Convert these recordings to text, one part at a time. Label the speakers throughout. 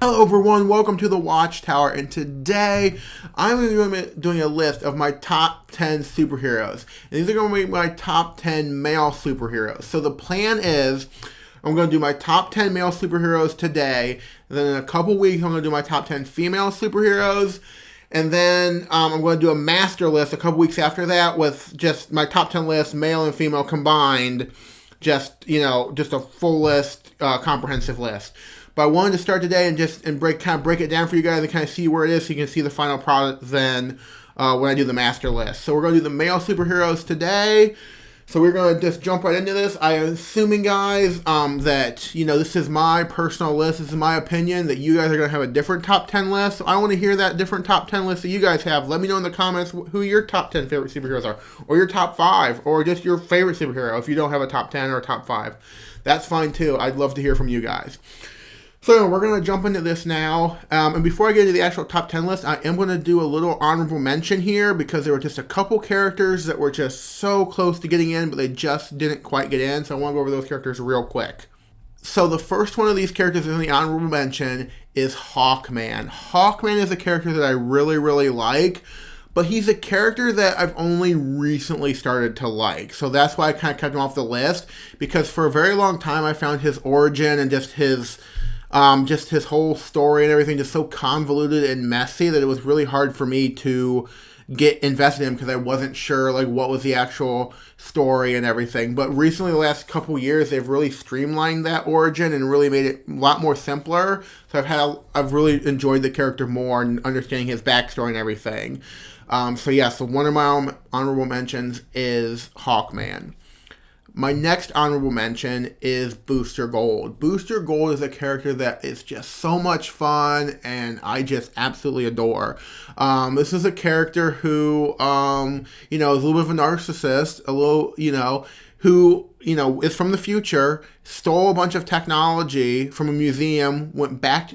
Speaker 1: Hello everyone, welcome to the Watchtower, and today I'm going to be doing a list of my top 10 superheroes. And these are going to be my top 10 male superheroes. So the plan is, I'm going to do my top 10 male superheroes today, and then in a couple weeks I'm going to do my top 10 female superheroes, and then I'm going to do a master list a couple weeks after that with just my top 10 list, male and female combined, just a full list, comprehensive list. But I wanted to start today and break it down for you guys and kind of see where it is so you can see the final product then when I do the master list. So we're going to do the male superheroes today. So we're going to just jump right into this. I am assuming, guys, that, this is my personal list. This is my opinion that you guys are going to have a different top 10 list. So I want to hear that different top 10 list that you guys have. Let me know in the comments who your top 10 favorite superheroes are, or your top 5, or just your favorite superhero if you don't have a top 10 or a top 5. That's fine, too. I'd love to hear from you guys. So we're going to jump into this now, and before I get into the actual top 10 list, I am going to do a little honorable mention here because there were just a couple characters that were just so close to getting in, but they just didn't quite get in, so I want to go over those characters real quick. So the first one of these characters in the honorable mention is Hawkman. Hawkman is a character that I really, really like, but he's a character that I've only recently started to like, so that's why I kind of kept him off the list, because for a very long time I found his origin and just his whole story and everything just so convoluted and messy that it was really hard for me to get invested in because I wasn't sure what was the actual story and everything. But recently, the last couple years, they've really streamlined that origin and really made it a lot more simpler. So I've really enjoyed the character more and understanding his backstory and everything. So one of my honorable mentions is Hawkman. My next honorable mention is Booster Gold. Booster Gold is a character that is just so much fun and I just absolutely adore. This is a character who, is a little bit of a narcissist, who, is from the future, stole a bunch of technology from a museum,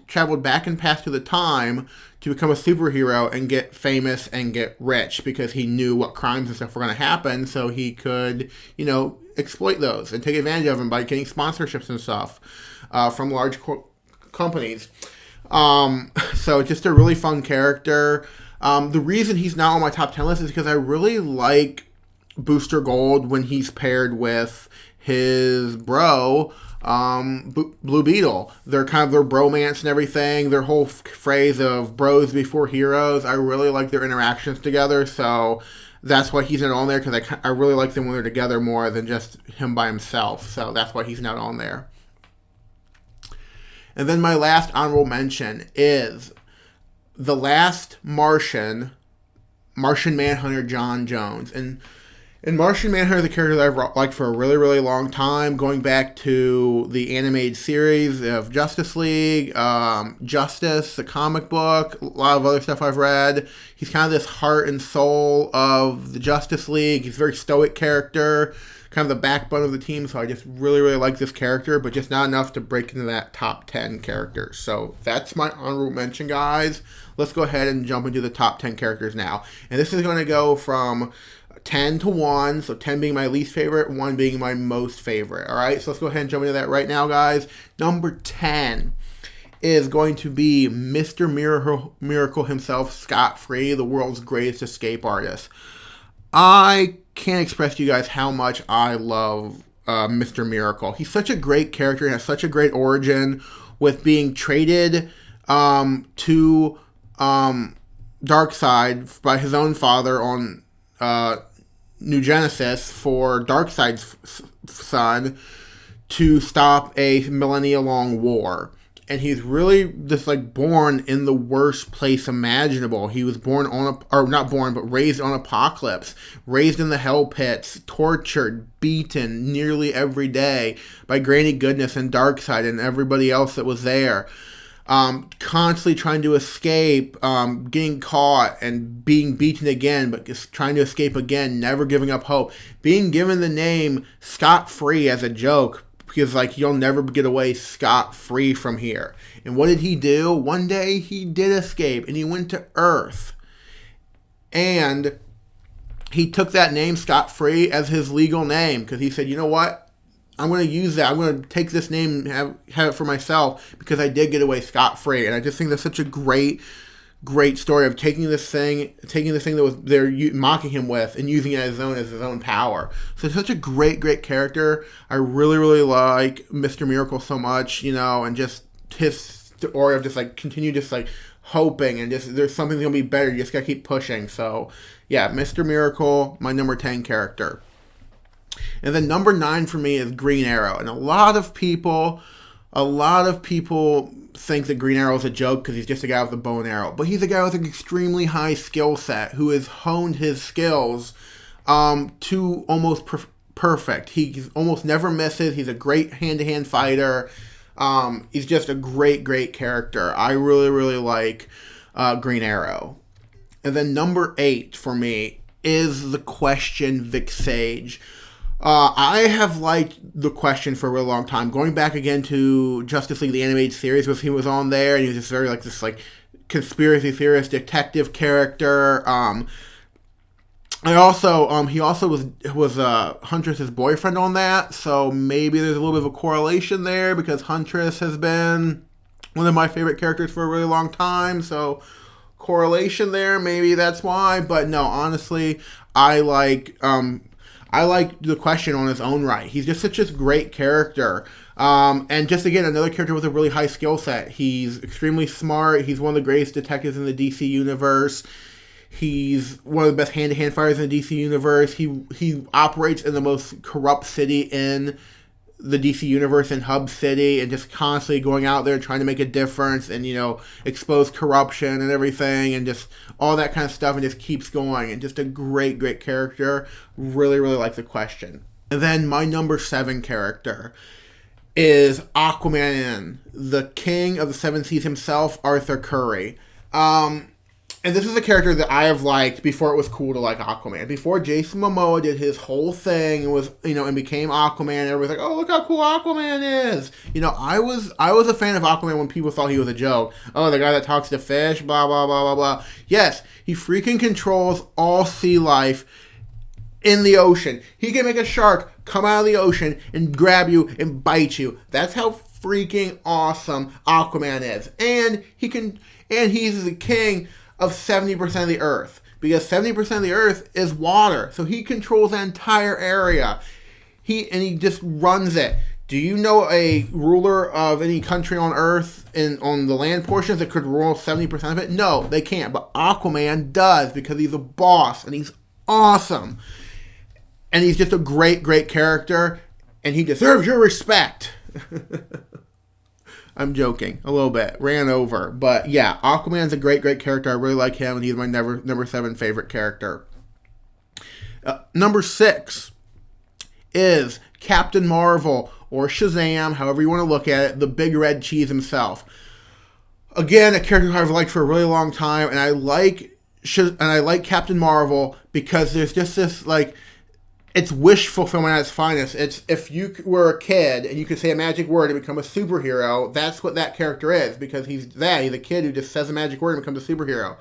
Speaker 1: traveled back and past through the time to become a superhero and get famous and get rich because he knew what crimes and stuff were going to happen, so he could, exploit those and take advantage of them by getting sponsorships and stuff from large companies. So just a really fun character. The reason he's not on my top 10 list is because I really like Booster Gold when he's paired with his bro, Blue Beetle. They're kind of their bromance and everything. Their whole phrase of bros before heroes. I really like their interactions together, so that's why he's not on there, because I really like them when they're together more than just him by himself. So that's why he's not on there. And then my last honorable mention is the last Martian Manhunter, John Jones. And Martian Manhunter is a character that I've liked for a really, really long time, going back to the animated series of Justice League, Justice, the comic book, a lot of other stuff I've read. He's kind of this heart and soul of the Justice League. He's a very stoic character, kind of the backbone of the team, so I just really, really like this character, but just not enough to break into that top 10 characters. So that's my honorable mention, guys. Let's go ahead and jump into the top 10 characters now. And this is going to go from 10 to 1, so 10 being my least favorite, 1 being my most favorite. Alright, so let's go ahead and jump into that right now, guys. Number 10 is going to be Mr. Miracle himself, Scott Free, the world's greatest escape artist. I can't express to you guys how much I love Mr. Miracle. He's such a great character and has such a great origin, with being traded to Darkseid by his own father on New Genesis for Darkseid's son to stop a millennia-long war. And he's really just born in the worst place imaginable. He was raised on Apokolips, raised in the hell pits, tortured, beaten nearly every day by Granny Goodness and Darkseid and everybody else that was there. Constantly trying to escape, getting caught and being beaten again, but just trying to escape again, never giving up hope. Being given the name Scott Free as a joke, because you'll never get away scot-free from here. And what did he do? One day he did escape and he went to Earth. And he took that name Scott Free as his legal name, because he said, you know what? I'm going to use that. I'm going to take this name and have it for myself because I did get away scot-free. And I just think that's such a great story of taking this thing that was they're mocking him with and using it as his own power. So it's such a great character. I really like Mr. Miracle so much, and just his story of just like continue just like hoping and just there's something gonna be better. You just gotta keep pushing. So yeah, Mr. Miracle, my number 10 character. And then number 9 for me is Green Arrow. And a lot of people think that Green Arrow is a joke because he's just a guy with a bow and arrow. But he's a guy with an extremely high skill set who has honed his skills to almost perfect. He almost never misses. He's a great hand-to-hand fighter. He's just a great character. I really like Green Arrow. And then number 8 for me is the Question Vic Sage. I have liked the Question for a real long time. Going back again to Justice League, the animated series, was he was on there, and he was just very like this like conspiracy theorist detective character. He also was Huntress's boyfriend on that, so maybe there's a little bit of a correlation there because Huntress has been one of my favorite characters for a really long time. So correlation there, maybe that's why. But no, honestly, I like the Question on his own right. He's just such a great character. And just again, another character with a really high skill set. He's extremely smart. He's one of the greatest detectives in the DC universe. He's one of the best hand-to-hand fighters in the DC universe. He operates in the most corrupt city in the DC universe in Hub City and just constantly going out there trying to make a difference and, expose corruption and everything and just all that kind of stuff and just keeps going. And just a great character. Really like the Question. And then my number 7 character is Aquaman, the king of the seven seas himself, Arthur Curry. And this is a character that I have liked before it was cool to like Aquaman. Before Jason Momoa did his whole thing and was, and became Aquaman, everybody's like, oh, look how cool Aquaman is. I was a fan of Aquaman when people thought he was a joke. Oh, the guy that talks to fish, blah, blah, blah, blah, blah. Yes, he freaking controls all sea life in the ocean. He can make a shark come out of the ocean and grab you and bite you. That's how freaking awesome Aquaman is. And he's the king of 70% of the earth, because 70% of the earth is water, so he controls that entire area. He just runs it. Do you know a ruler of any country on earth on the land portions that could rule 70% of it? No, they can't, but Aquaman does because he's a boss and he's awesome. And he's just a great character, and he deserves your respect. I'm joking a little bit. Ran over. But yeah, Aquaman's a great character. I really like him, and he's my number 7 favorite character. Number 6 is Captain Marvel, or Shazam, however you want to look at it, the big red cheese himself. Again, a character I've liked for a really long time, and I like Captain Marvel because there's just this like, it's wish fulfillment at its finest. It's if you were a kid and you could say a magic word and become a superhero, that's what that character is, because he's a kid who just says a magic word and becomes a superhero.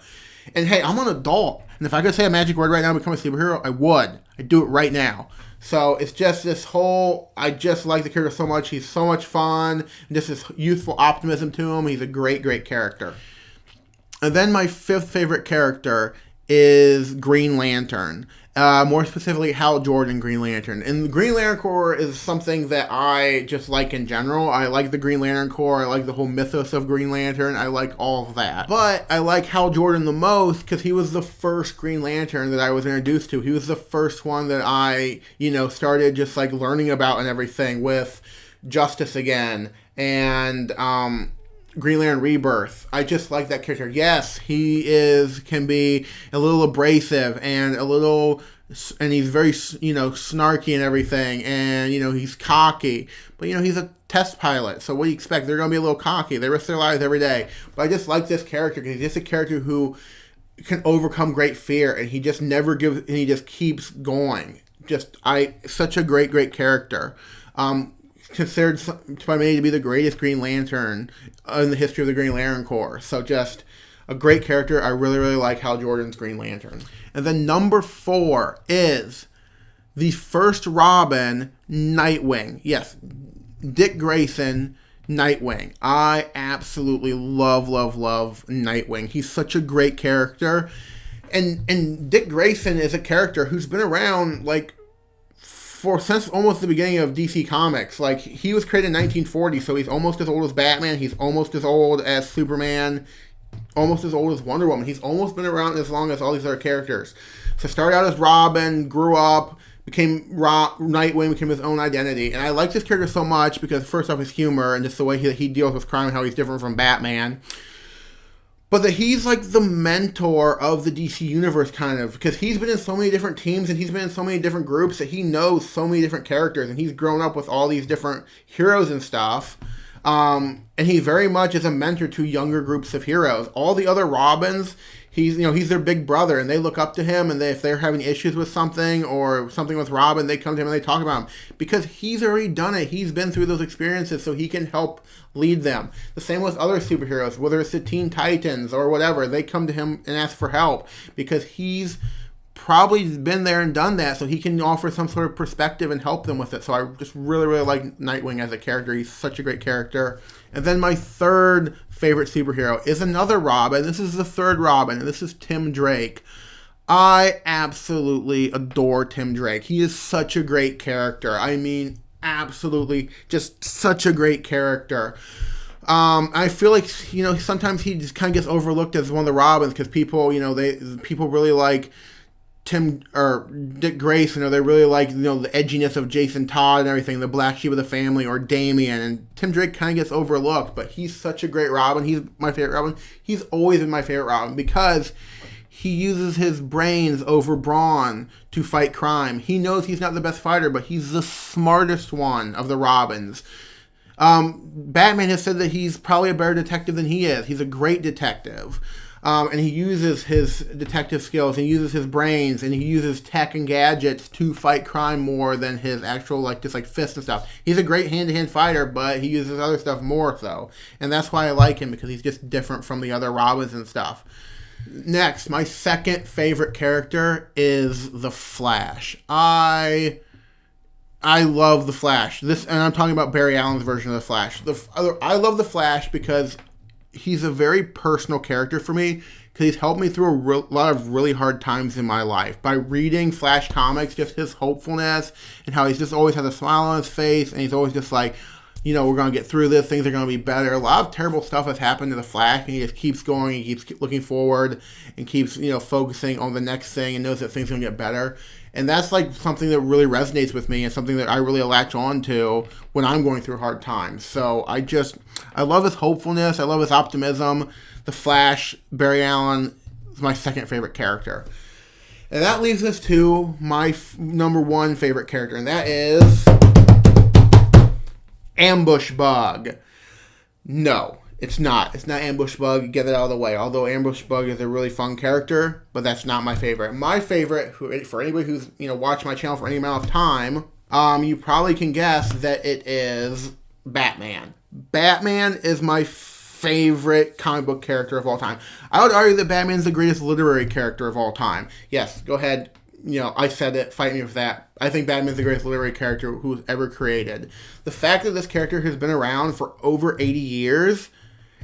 Speaker 1: And hey, I'm an adult, and if I could say a magic word right now and become a superhero, I would. I'd do it right now. So it's just this whole, I just like the character so much. He's so much fun, and just this youthful optimism to him. He's a great character. And then my 5th favorite character is Green Lantern. More specifically, Hal Jordan, Green Lantern. And the Green Lantern Corps is something that I just like in general. I like the Green Lantern Corps. I like the whole mythos of Green Lantern. I like all of that. But I like Hal Jordan the most because he was the first Green Lantern that I was introduced to. He was the first one that I, started just like learning about and everything with Justice Again and Green Lantern Rebirth. I just like that character. Yes, he can be a little abrasive and he's very, snarky and everything, and, he's cocky, but, he's a test pilot, so what do you expect? They're going to be a little cocky. They risk their lives every day. But I just like this character because he's just a character who can overcome great fear, and he just never gives, and he just keeps going. Such a great character. Considered by many to be the greatest Green Lantern in the history of the Green Lantern Corps. So just a great character. I really like Hal Jordan's Green Lantern. And then number 4 is the first Robin, Nightwing. Yes, Dick Grayson, Nightwing. I absolutely love Nightwing. He's such a great character. And Dick Grayson is a character who's been around, like, since almost the beginning of DC Comics. Like, he was created in 1940, so he's almost as old as Batman. He's almost as old as Superman. Almost as old as Wonder Woman. He's almost been around as long as all these other characters. So started out as Robin, grew up, became Nightwing, became his own identity. And I like this character so much because, first off, his humor and just the way he deals with crime and how he's different from Batman. But that he's like the mentor of the DC Universe, kind of, because he's been in so many different teams and he's been in so many different groups that he knows so many different characters, and he's grown up with all these different heroes and stuff. And he very much is a mentor to younger groups of heroes. All the other Robins, he's their big brother, and they look up to him, and if they're having issues with something or something with Robin, they come to him and they talk about him because he's already done it. He's been through those experiences, so he can help lead them. The same with other superheroes, whether it's the Teen Titans or whatever, they come to him and ask for help because he's probably been there and done that, so he can offer some sort of perspective and help them with it. So I just really like Nightwing as a character. He's such a great character. And then my third favorite superhero is another Robin. This is the third Robin, and this is Tim Drake. I absolutely adore Tim Drake. He is such a great character. I mean, absolutely just such a great character. I feel like, sometimes he just kind of gets overlooked as one of the Robins because people really like Tim or Dick Grayson, or they really like the edginess of Jason Todd and everything, the black sheep of the family, or Damian, and Tim Drake kind of gets overlooked, but he's such a great Robin. He's my favorite Robin. He's always been my favorite Robin because he uses his brains over brawn to fight crime. He knows he's not the best fighter, but he's the smartest one of the Robins. Batman has said that he's probably a better detective than he is. He's a great detective. And he uses his detective skills, and he uses his brains, and he uses tech and gadgets to fight crime more than his actual, fists and stuff. He's a great hand-to-hand fighter, but he uses other stuff more so. And that's why I like him, because he's just different from the other Robins and stuff. Next, my second favorite character is the Flash. I love the Flash. And I'm talking about Barry Allen's version of the Flash. I love the Flash because he's a very personal character for me, because he's helped me through a lot of really hard times in my life. By reading Flash comics, just his hopefulness and how he's just always has a smile on his face, and he's always just like, we're going to get through this, things are going to be better. A lot of terrible stuff has happened to the Flash, and he just keeps going, he keeps looking forward, and keeps, focusing on the next thing, and knows that things are going to get better. And that's something that really resonates with me, and something that I really latch on to when I'm going through hard times. So I love his hopefulness. I love his optimism. The Flash, Barry Allen, is my second favorite character. And that leaves us to my number one favorite character, and that is Ambush Bug. No, it's not. It's not Ambush Bug. Get it out of the way. Although Ambush Bug is a really fun character, but that's not my favorite. My favorite, for anybody who's watched my channel for any amount of time, you probably can guess that it is Batman. Batman is my favorite comic book character of all time. I would argue that Batman's the greatest literary character of all time. Yes, go ahead. I said it. Fight me with that. I think Batman's the greatest literary character who's ever created. The fact that this character has been around for over 80 years,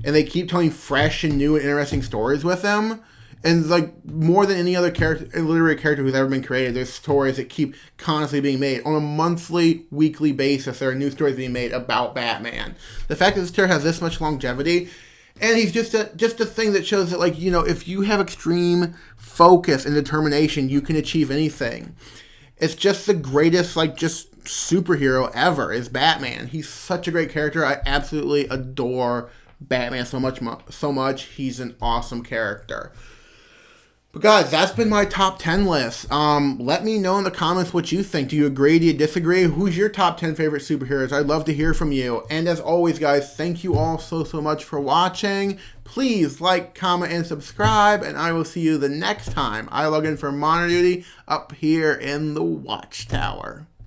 Speaker 1: and they keep telling fresh and new and interesting stories with him, and more than any other literary character who's ever been created, there's stories that keep constantly being made. On a monthly, weekly basis, there are new stories being made about Batman. The fact that this character has this much longevity, and he's just a thing that shows that, if you have extreme focus and determination, you can achieve anything. It's just the greatest, just superhero ever is Batman. He's such a great character. I absolutely adore Batman so much. He's an awesome character. But guys, that's been my top 10 list. Let me know in the comments what you think. Do you agree? Do you disagree? Who's your top 10 favorite superheroes? I'd love to hear from you. And as always, guys, thank you all so much for watching. Please like, comment, and subscribe. And I will see you the next time I log in for Monitor Duty up here in the Watchtower.